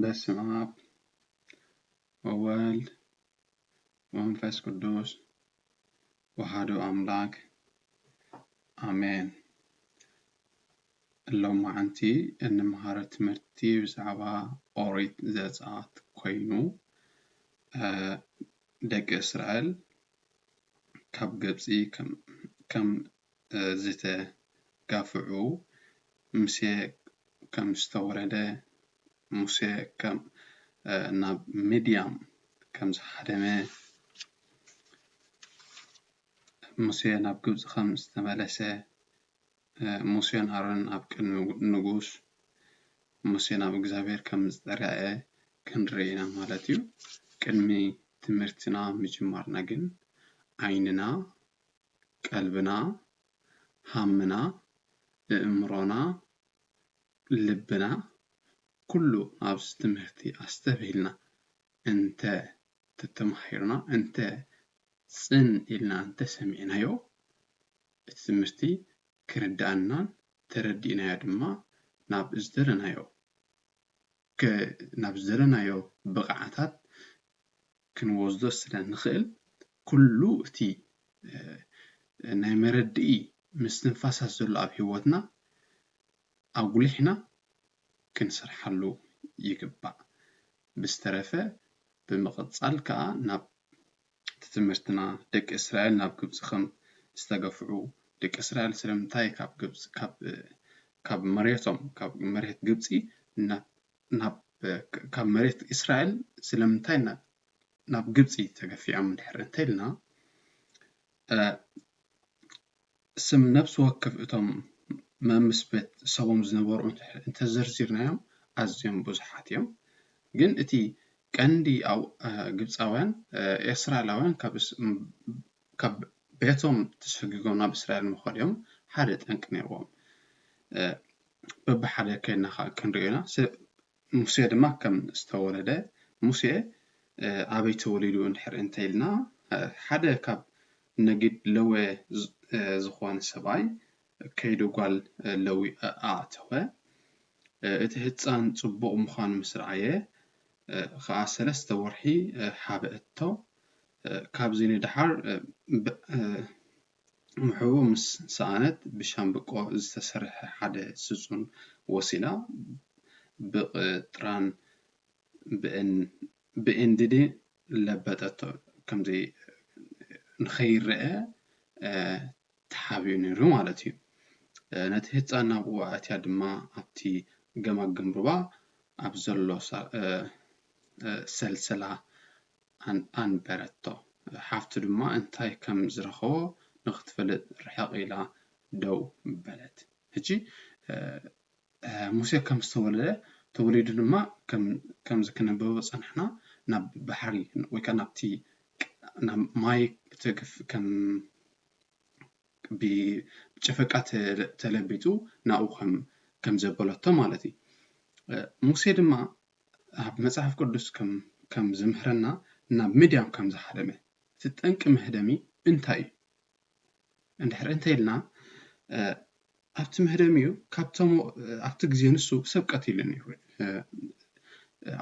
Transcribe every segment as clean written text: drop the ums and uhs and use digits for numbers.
በስመ አብ ወወልድ ወመንፈስ ቅዱስ ወአሐዱ አምላክ አሜን። ሎማዓንቲ እንመሃሮ ትምህርቲ ብዛዕባ ኦሪት ዘጸአት ኮይኑ ደቂ እስራኤል ካብ ግብጺ ከም ዝተጋፍዑ ሙሴ ከም ዝተወረደ ሙሴ ከም ናብ ሚድያም ከም ዝሓደመ ሙሴ ናብ ግብጽ ከም ዝተመለሰ ሙሴን አሮን ኣብ ቅድሚ ንጉስ ሙሴ ናብ እግዚአብሔር ከም ዝጠርዐ ክንርኢ ኢና ማለት እዩ። ቅድሚ ትምህርትና ምጅማርና ግን ዓይንና ቀልብና ሃምና እምሮና ልብና ኩሉ ኣብ ትምህርቲ ኣስተብሂልና እንተ ተተማሂርና እንተ ጽን ኢልና እንተ ሰሚዕናዮ እቲ ትምህርቲ ክርዳእና ተረዲእናዮ ድማ ናብ ዝደለናዮ ብቕዓታት ክንወስዶ ስለ ንኽእል ኩሉ እቲ ናይ መረድኢ ምስትንፋሳት ዘሎ ኣብ ሂወትና ኣጉሊሕና ክንሰርሐሉ ይግባእ። ብዝተረፈ ብምቕጻል ከዓ ናብ ትምህርትና ደቂ እስራኤል ናብ ግብጽ ከም ዝተገፍዑ ደቂ እስራኤል ስለምንታይ ካብ ግብጽ ካብ መሬት ግብጺ ካብ መሬት እስራኤል ስለምንታይ ናብ ግብጺ ተገፊዖም እንድሕር እንተኢልና ስም ነፍሲ ወከፍ እቶም መምስበት ሰቦም ዝነበሩ እንተዘርዚርናዮም ኣዝዮም ብዙሓት እዮም። ግን እቲ ቀንዲ ግብጻውያን እስራኤላውያን ካብ ቤቶም ተሰጊጎም ናብ እስራኤል ምኾድዮም ሓደ ጠንቂ ነይሮም። በብሓደ ከይድና ክንሪኦ ኢና። ሙሴ ድማ ከም ዝተወለደ ሙሴ ኣበይ ተወሊዱ እንድሕር እንተኢልና ሓደ ካብ ነጊድ ሌዊ ዝኾነ ሰብኣይ ከይዱ ጓል ሌዊ ኣእተወ። እቲ ህፃን ጽቡቕ ምዃኑ ምስ ረኣየ ከዓ 3 ወርሒ ሓበአቶ። ካብዚ ንድሓር ምሕቡ ምስ ሰኣነት ብሻምብቆ ዝተሰርሐ ሓደ ስጹን ወሲላ ብቕጥራን ብእንድዲ ለበጠቶ ከምዚ ንኸይርአ ተሓቢኡ ነይሩ ማለት እዩ። ነቲ ህፃን ናብኡ ኣትያ ድማ ኣብቲ ገማግም ሩባ ኣብ ዘሎ ሰልሰላ ኣንበረቶ። ሓፍቱ ድማ እንታይ ከም ዝረኸቦ ንኽትፈልጥ ርሕቕ ኢላ ደው በለት። ሕጂ ሙሴ ከም ዝተወለደ ተወሊዱ ድማ ከም ዝክነበቦ ጸኒሕና ናብ ባሕሪ ወይ ከዓ ናብቲ ናብ ማይ ከም ብጨፈቃት ተለቢጡ ናብኡ ከም ዘበለቶ ማለት እዩ። ሙሴ ድማ ኣብ መጽሓፍ ቅዱስ ከም ዝምህረና ናብ ሚድያም ከም ዝሓደመ እቲ ጠንቂ መህደሚ እንታይ እዩ እንድሕር እንተኢልና ኣብቲ መህደሚኡ ካብቶም ኣብቲ ግዜ ንሱ ሰብ ቀቲሉ ነይሩ።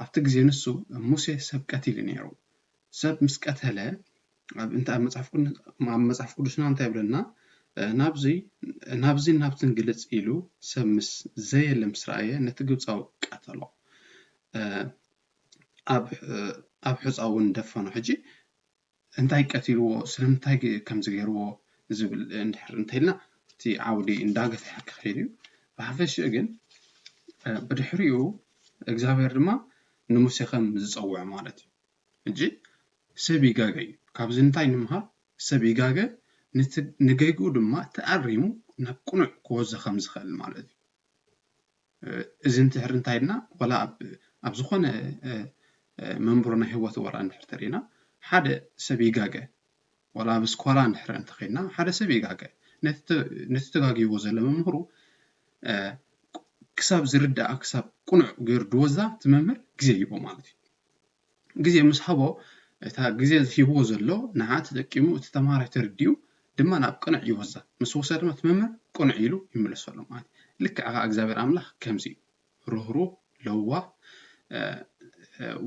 ኣብቲ ግዜ ንሱ ሙሴ ሰብ ቀቲሉ ነይሩ። ሰብ ምስ ቀተለ ኣብ መጽሓፍ ቅዱስና እንታይ ይብለና ናብዝን ግልጽ ኢሉ ሰብ ምስ ዘየለ ምስ ረኣየ ነቲ ግብጻዊ ቀተሎ ኣብ ሕፃ እውን ደፈኖ። ሕጂ እንታይ ቀቲልዎ ስለምንታይ ከም ዝገይርዎ ዝብል እንድሕር እንተኢልና እቲ ዓውዲ እንዳገፍሐ ክኸይድ እዩ። ብሓፈሽኡ ግን ብድሕሪኡ እግዚአብሔር ድማ ንሙሴ ከም ዝጸውዕ ማለት እዩ። ሕጂ ሰብ ይጋገ እዩ። ካብዚ እንታይ ንምሃር ሰብ ይጋገ ንገይጉ ድማ ተኣሪሙ ናብ ቁኑዕ ክወስዶ ከም ዝኽእል ማለት እዩ። እዚ እንድሕር እንታይ ኢልና ወላ ኣብ ዝኾነ መንበሮ ናይ ህይወት ወራ እንድሕር ተሪእና ሓደ ሰብ ይጋገ ወላ ብስኮላ እንድሕር እንተኸይድና ሓደ ሰብ ይጋገ ነቲ ተጋጊዎ ዘሎ መምህሩ ክሳብ ዝርዳእ ክሳብ ቁኑዕ ገይሩ ድወዛ ትመምህር ግዜ ይቦ ማለት እዩ። ግዜ ምስ ሃቦ እታ ግዜ ዝሂብዎ ዘሎ ንዓ ተጠቂሙ እቲ ተምሃራይ ተረዲኡ ድማ ናብ ቅኑዕ ይወዛ። ምስ ወሰደ ድማ ትመምህር ቅኑዕ ኢሉ ይምለሰሉ ማለት እዩ። ልክዕ እግዚአብሔር ኣምላኽ ከምዚ ርህሩህ ለዋህ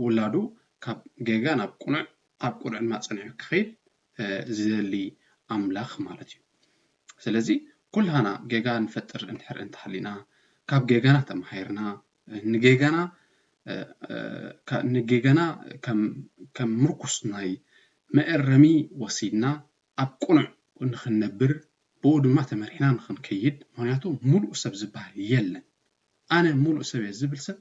ውላዱ ካብ ጌጋ ናብ ቁኑዕ ኣብ ቁኑዕ ማጽንዕ ክኸይድ ዝደሊ ኣምላኽ ማለት እዩ ስለዚ ኩልሃና ጌጋ ንፈጥር እንድሕር እንተሃሊና ካብ ጌጋና ተማሂርና ንጌጋና ከም ምርኩስ ናይ መዕረሚ ወሲድና ኣብ ቁኑዕ ንኽነብር ብኡ ድማ ተመሪሕና ንኽንከይድ ምክንያቱ ሙሉእ ሰብ ዝበሃል የለን ኣነ ሙሉእ ሰብ ዝብል ሰብ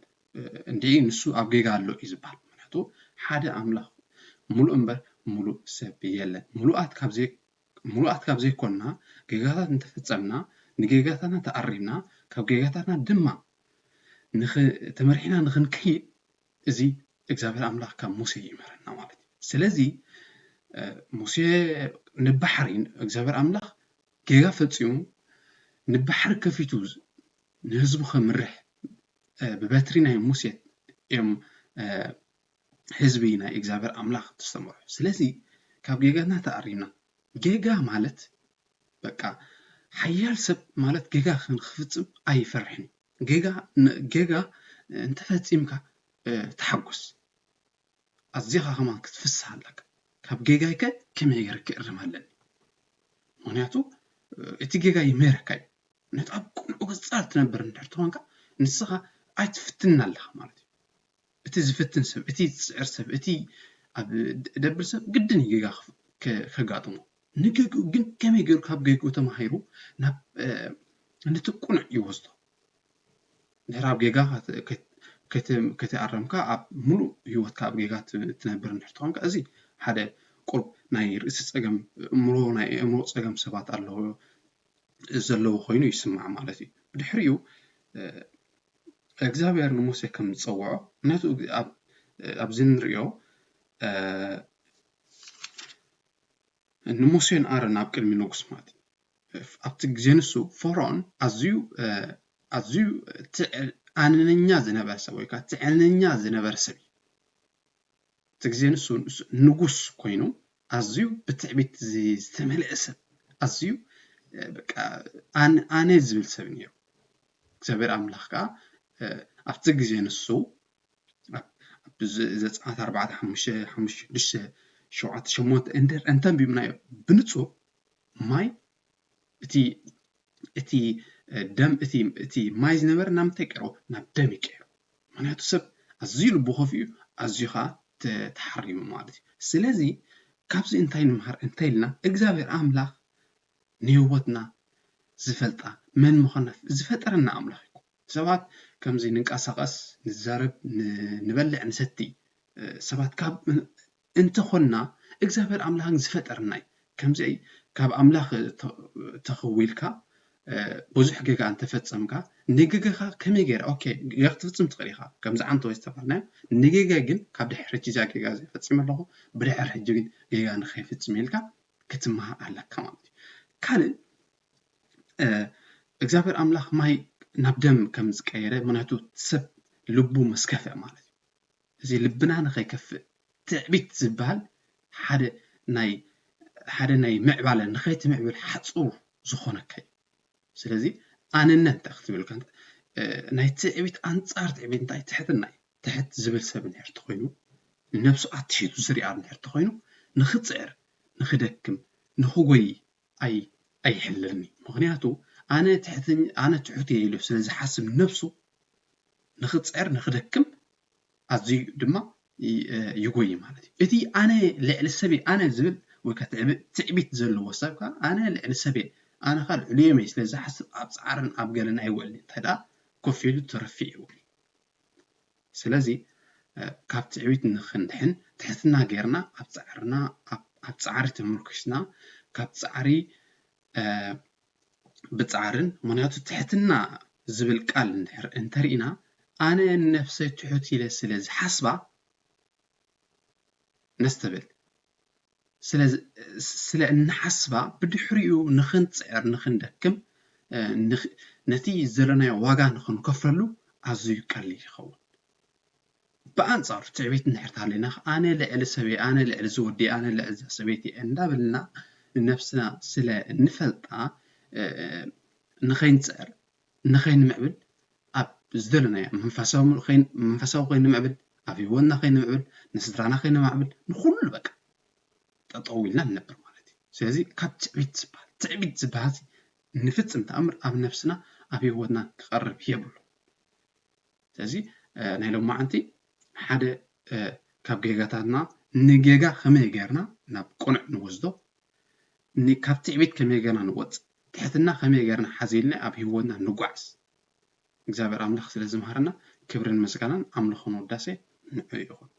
እንድዒ ንሱ ኣብ ጌጋ ኣሎ እዩ ዝበሃል ምክንያቱ ሓደ ኣምላኽ ሙሉእ እምበር ሙሉእ ሰብ የለን ሙሉኣት ካብ ዘይኮንና ጌጋታት እንተፈጸምና ንጌጋታትና ተኣሪምና ካብ ጌጋታትና ድማ ተመሪሕና ንኽንከይድ እዚ እግዚአብሔር ኣምላኽ ካብ ሙሴ ይመረና ማለት እዩ ስለዚ ሙሴ ንባሕሪ እግዚአብሔር ኣምላኽ ጌጋ ፈጺሙ ንባሕሪ ከፊቱ ንህዝቡ ከምርሕ ብበትሪ ናይ ሙሴ እዮም ህዝቢ ናይ እግዚአብሔር ኣምላኽ ተስተምርሑ ስለዚ ካብ ጌጋና ተኣሪምና ጌጋ ማለት በቃ ሓያል ሰብ ማለት ጌጋ ክንክፍጽም ኣይፈርሕን ጌጋ እንተፈጺምካ ተሓጎስ ኣዝኻ ከማ ክትፍስሕ ኣለካ ካብ ጌጋይከ ከመይ ጌርክ ክእርማለን ምክንያቱ እቲ ጌጋ ይመረካ እዩ ነጥ ኣብ ቁኑዕ ገጻል ትነብር እንድሕር ትኾንካ ንስኻ ኣይትፍትን ኣለኻ ማለት እዩ እቲ ዝፍትን ሰብ እቲ ዝስዕር ሰብ እቲ ኣብ ደብል ሰብ ግድን ጌጋ ከጋጥሞ ንጌጉ ግን ከመይ ጌሩ ካብ ጌጉ ተማሂሩ ናብ ነቲ ቁኑዕ ይወስዶ ድሕሪ ኣብ ጌጋ ከተኣረምካ ኣብ ሙሉእ ህይወትካ ኣብ ጌጋ ትነብር እንድሕር ትኾንካ እዚ ሓደ ቁርብ ናይ ርእሲ ጸገም ናይ እምሮ ጸገም ሰባት ዘለዎ ኮይኑ ይስማዕ ማለት እዩ ብድሕሪኡ እግዚአብሔር ንሙሴ ከም ዝጸውዖ ነቱ ኣብ ዝንሪኦ ንሙሴን ኣረን ኣብ ቅድሚ ንጉስ ማለት ኣብቲ ግዜ ንሱ ፈርዖን ኣዝዩ ኣነነኛ ዝነበረ ሰብ ወይ ከዓ ትዕነኛ ዝነበረ ሰብ እቲ ግዜ ንሱ ንጉስ ኮይኑ ኣዝዩ ብትዕቢት ዝተመልአ ሰብ ኣዝዩ በቃ ኣነ ዝብል ሰብ ነይሩ እግዚአብሔር ኣምላኽ ከዓ ኣብቲ ግዜ ንሱ ኣብ ዘጸአት 4-5-6-7 እንተን ቢምናዮ ብንጹር ማይ እቲ ደም እቲ ማይ ዝነበረ ናምንታይ ቀይሮ ናብ ደም ይቀይሩ ምክንያቱ ሰብ ኣዝዩ ልቡ ኸፊኡ ኣዝዩ ከዓ ተሓሪሙ ማለት እዩ ስለዚ ካብዚ እንታይ ንምሃር እንታይ ኢልና እግዚአብሔር ኣምላኽ ንህይወትና ዝፈልጣ መን ምዃንና ዝፈጠረና ኣምላኽ እዩ ሰባት ከምዚ ንንቀሳቐስ ንዛረብ ንበልዕ ንሰቲ ሰባት ካብ እንተኾንና እግዚአብሔር ኣምላኽ ዝፈጠረና እዩ ከምዚ ካብ ኣምላኽ ተኽዊልካ ብዙሕ ጌጋ እንተፈጸምካ ንጌጋኻ ከመይ ጌራ ኦኬ ጌጋ ክትፍጽም ትኽእል ኢኻ ከምዚ ዓንተ ወይ ዝተባህልናዮ ንጌጋ ግን ካብ ድሕሪ ሕጂ ጌጋ ዘይፈጽም ኣለኹ ብድሕሪ ሕጂ ግን ጌጋ ንኸይፍጽም ኢልካ ክትመሃር ኣለካ ማለት እዩ ካልእ እግዚአብሔር ኣምላኽ ማይ ናብ ደም ከም ዝቀየረ ምክንያቱ ሰብ ልቡ መስከፍዕ ማለት እዩ እዚ ልብና ንኸይከፍእ ትዕቢት ዝበሃል ሓደ ናይ ምዕባለ ንኸይትምዕብል ሓጹር ዝኾነካ እዩ ስለዚ ኣነነት ክትብል ናይ ትዕቢት ኣንጻር ትዕቢት እንታይ ትሕትና ትሕት ዝብል ሰብ እንድሕር ኮይኑ ነፍሱ ኣትሒቱ ዝሪኣ እንድሕር ኮይኑ ንኽጽዕር ንኽደክም ንኽጎይ ኣይሕልልኒ ምክንያቱ ኣነ ትሑት ኢሉ ስለዝሓስብ ነፍሱ ንኽጽዕር ንኽደክም ኣዝዩ ድማ ይጎይ ማለት እዩ እቲ ኣነ ልዕሊ ሰብእ ኣነ ዝብል ወይ ከዓ ትዕቢት ዘለዎ ሰብካ ኣነ ልዕሊ ሰብእ ኣነ ኻል ዕልየመይ ስለዝሓስብ ኣብ ጻዕርን ኣብ ገለን ኣይውዕልን እንተዳ ኮፍ ኢሉ ተረፊዕ ይውዕል ስለዚ ካብ ትዕቢት ንኽንድሕን ትሕትና ጌርና ኣብ ጻዕርና ኣብ ጻዕሪ ተመርኩስና ካብ ጻዕሪ ብጻዕርን ምክንያቱ ትሕትና ዝብል ቃል እንድሕር እንተሪእና ኣነ ነፍሰይ ትሑት ኢለ ስለዝሓስባ ነስተብል ስለ እንሓስባ ብድሕሪኡ ንኽንጽዕር ንኽንደክም ነቲ ዘለናዮ ዋጋ ንኽንከፍለሉ ኣዝዩ ቀሊል ይኸውን ብኣንጻሩ ትዕቢት እንድሕር ተሃሊና ኣነ ልዕሊ ሰበይ ኣነ ልዕሊ ዝወዲ ኣነ ልዕሊ ሰበይቲ እንዳበልና ነፍስና ስለ ንፈልጣ ንኸይንጽዕር ንኸይንምዕብል ኣብ بزدلنا منفساو خين معبد أبي ودنا خين معبد نسدرانا خين معبد نخل بقى تطولنا النبر مالتي سيزي كاب تعبيت زبازي نفتم تأمر أب نفسنا أبي ودنا قرب يبلو سيزي نهلو ما أنتي حدا كاب جيجاتنا نجيجا خمي جرنا ناب قنع نوزدو ني كاب تعبيت كمي جرنا نوز تحتنا خمي جرنا حزيلنا أبي ودنا نقعس እግዚአብሔር አምላክ ስለዚህ መሃረና ክብርን መስጋናን አምልኾን ወዳሴ ንዕኡ ይኹን